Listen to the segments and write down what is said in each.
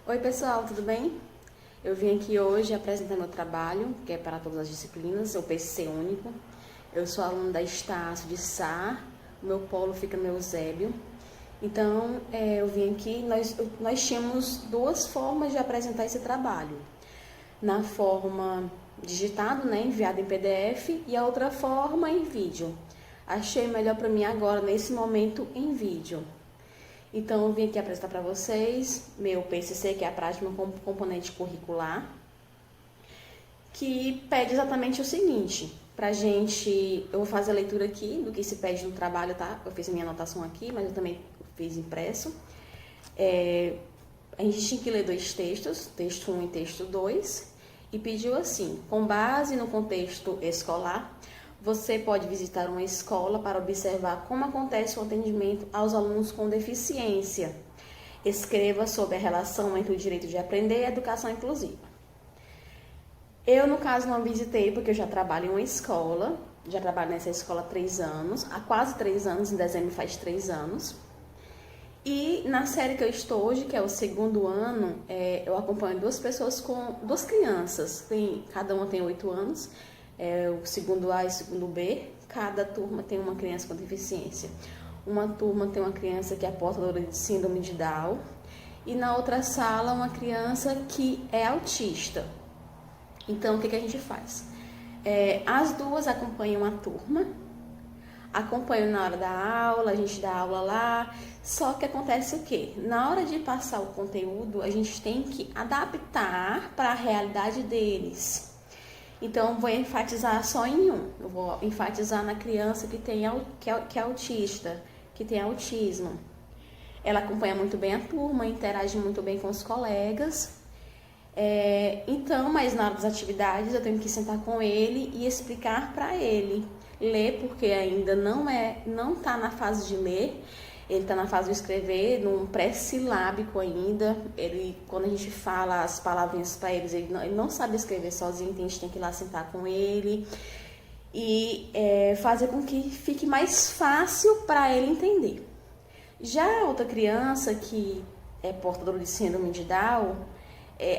Oi pessoal, tudo bem? Eu vim aqui hoje apresentar meu trabalho, que é para todas as disciplinas, o PCC único. Eu sou aluna da Estácio de Sá, o meu polo fica no Eusébio. Então, eu vim aqui, nós tínhamos duas formas de apresentar esse trabalho. Na forma digitado, né, enviado em PDF, e a outra forma em vídeo. Achei melhor para mim agora, nesse momento, em vídeo. Então, eu vim aqui apresentar para vocês meu PCC, que é a prática como componente curricular, que pede exatamente o seguinte, pra gente, eu vou fazer a leitura aqui do que se pede no trabalho, tá? Eu fiz a minha anotação aqui, mas eu também fiz impresso. A gente tinha que ler dois textos, texto 1 e texto 2, e pediu assim: com base no contexto escolar, você pode visitar uma escola para observar como acontece o atendimento aos alunos com deficiência. Escreva sobre a relação entre o direito de aprender e a educação inclusiva. Eu, no caso, não visitei porque eu já trabalho em uma escola, já trabalho nessa escola há quase 3 anos, em dezembro faz 3 anos. E na série que eu estou hoje, que é o segundo ano, eu acompanho duas crianças, cada uma tem 8 anos, o segundo A e o segundo B, cada turma tem uma criança com deficiência. Uma turma tem uma criança que é portadora de síndrome de Down e na outra sala uma criança que é autista. Então, o que a gente faz? As duas acompanham a turma, acompanham na hora da aula, a gente dá aula lá, só que acontece o quê? Na hora de passar o conteúdo, a gente tem que adaptar para a realidade deles. Então, vou enfatizar só em um. Eu vou enfatizar na criança que é autista, que tem autismo. Ela acompanha muito bem a turma, interage muito bem com os colegas. Então, mas na hora das atividades, eu tenho que sentar com ele e explicar para ele. Ler, porque ainda não está na fase de ler. Ele está na fase de escrever, num pré-silábico ainda. Quando a gente fala as palavrinhas para eles, ele não sabe escrever sozinho, então a gente tem que ir lá sentar com ele e fazer com que fique mais fácil para ele entender. Já a outra criança que é portadora de síndrome de Down,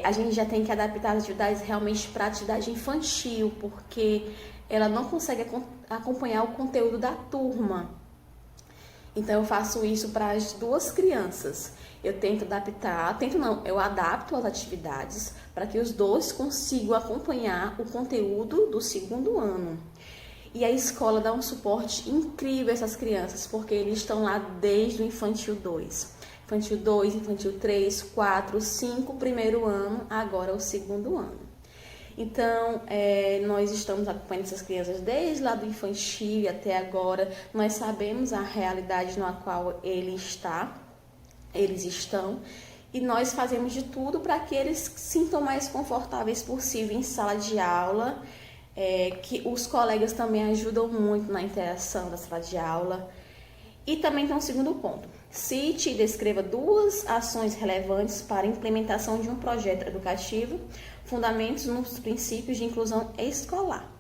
a gente já tem que adaptar as atividades realmente para a atividade infantil, porque ela não consegue acompanhar o conteúdo da turma. Então, eu faço isso para as duas crianças. Eu eu adapto as atividades para que os dois consigam acompanhar o conteúdo do segundo ano. E a escola dá um suporte incrível a essas crianças, porque eles estão lá desde o infantil 2. Infantil 2, infantil 3, 4, 5, primeiro ano, agora o segundo ano. Então, nós estamos acompanhando essas crianças desde lá do infantil até agora. Nós sabemos a realidade na qual eles estão, e nós fazemos de tudo para que eles se sintam mais confortáveis possível em sala de aula, que os colegas também ajudam muito na interação da sala de aula. E também tem um segundo ponto. Cite e descreva 2 ações relevantes para a implementação de um projeto educativo, fundamentos nos princípios de inclusão escolar.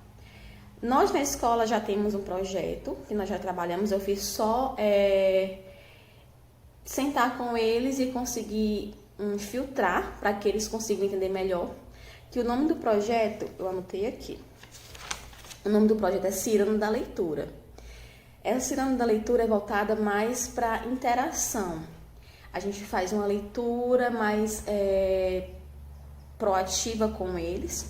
Nós na escola já temos um projeto que nós já trabalhamos, eu fiz só sentar com eles e conseguir filtrar para que eles consigam entender melhor. Que o nome do projeto, eu anotei aqui, o nome do projeto é Cirano da Leitura. Essa Cirano da Leitura é voltada mais para interação. A gente faz uma leitura mais proativa com eles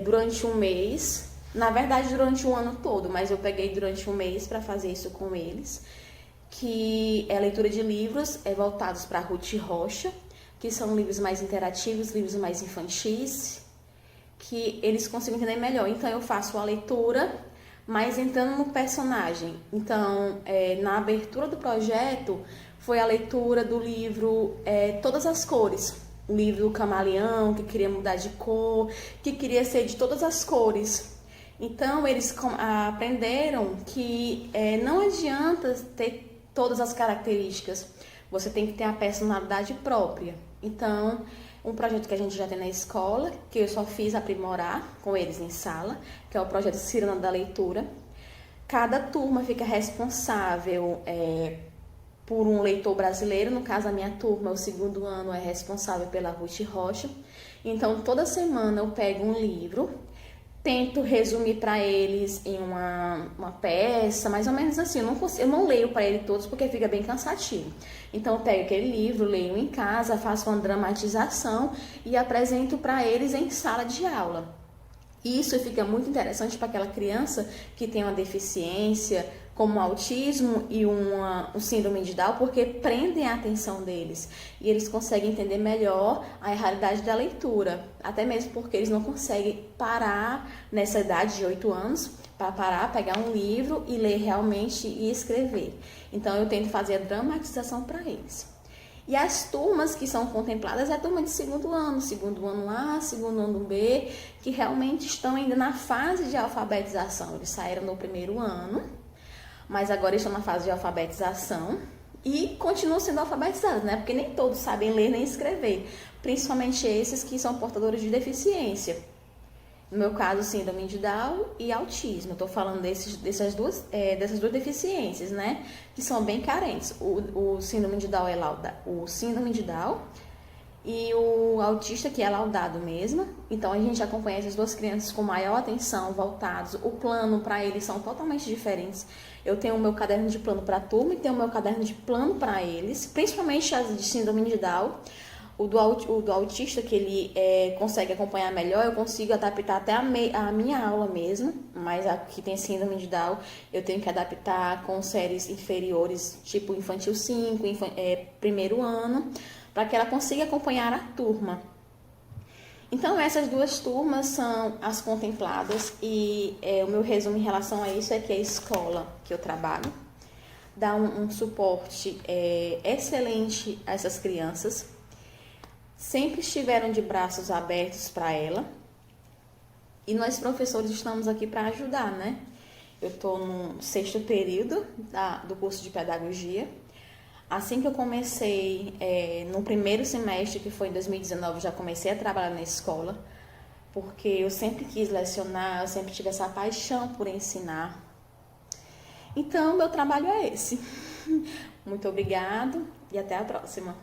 durante um mês. Na verdade, durante um ano todo, mas eu peguei durante um mês para fazer isso com eles. Que é a leitura de livros voltados para Ruth Rocha, que são livros mais interativos, livros mais infantis, que eles consigam entender melhor. Então, eu faço a leitura, mas entrando no personagem. Então, na abertura do projeto, foi a leitura do livro Todas as Cores. O livro do camaleão, que queria mudar de cor, que queria ser de todas as cores. Então, eles aprenderam que não adianta ter todas as características, você tem que ter a personalidade própria. Então, um projeto que a gente já tem na escola, que eu só fiz aprimorar com eles em sala, que é o projeto Cirano da Leitura. Cada turma fica responsável por um leitor brasileiro. No caso, a minha turma, o segundo ano, é responsável pela Ruth Rocha. Então, toda semana eu pego um livro, tento resumir para eles em uma peça, mais ou menos assim. Eu não leio para eles todos porque fica bem cansativo. Então, eu pego aquele livro, leio em casa, faço uma dramatização e apresento para eles em sala de aula. Isso fica muito interessante para aquela criança que tem uma deficiência, como autismo e um síndrome de Down, porque prendem a atenção deles e eles conseguem entender melhor a realidade da leitura, até mesmo porque eles não conseguem parar nessa idade de 8 anos para parar, pegar um livro e ler realmente e escrever. Então eu tento fazer a dramatização para eles. E as turmas que são contempladas é a turma de segundo ano A, segundo ano B, que realmente estão ainda na fase de alfabetização. Eles saíram no primeiro ano, mas agora estão na fase de alfabetização e continuam sendo alfabetizados, né? Porque nem todos sabem ler nem escrever, principalmente esses que são portadores de deficiência. No meu caso, síndrome de Down e autismo. Eu tô falando dessas duas deficiências, né? Que são bem carentes. O síndrome de Down o síndrome de Down e o autista, que é laudado mesmo. Então, a gente acompanha essas duas crianças com maior atenção, voltados. O plano para eles são totalmente diferentes. Eu tenho o meu caderno de plano para a turma e tenho o meu caderno de plano para eles, principalmente as de síndrome de Down. O do autista, que ele consegue acompanhar melhor, eu consigo adaptar até a minha aula mesmo, mas a que tem síndrome de Down, eu tenho que adaptar com séries inferiores, tipo infantil 5, primeiro ano, para que ela consiga acompanhar a turma. Então, essas duas turmas são as contempladas e o meu resumo em relação a isso é que a escola que eu trabalho dá um suporte excelente a essas crianças. Sempre estiveram de braços abertos para ela. E nós, professores, estamos aqui para ajudar, né? Eu estou no 6º período do curso de pedagogia. Assim que eu comecei, no primeiro semestre, que foi em 2019, já comecei a trabalhar na escola, porque eu sempre quis lecionar, eu sempre tive essa paixão por ensinar. Então, meu trabalho é esse. Muito obrigado e até a próxima.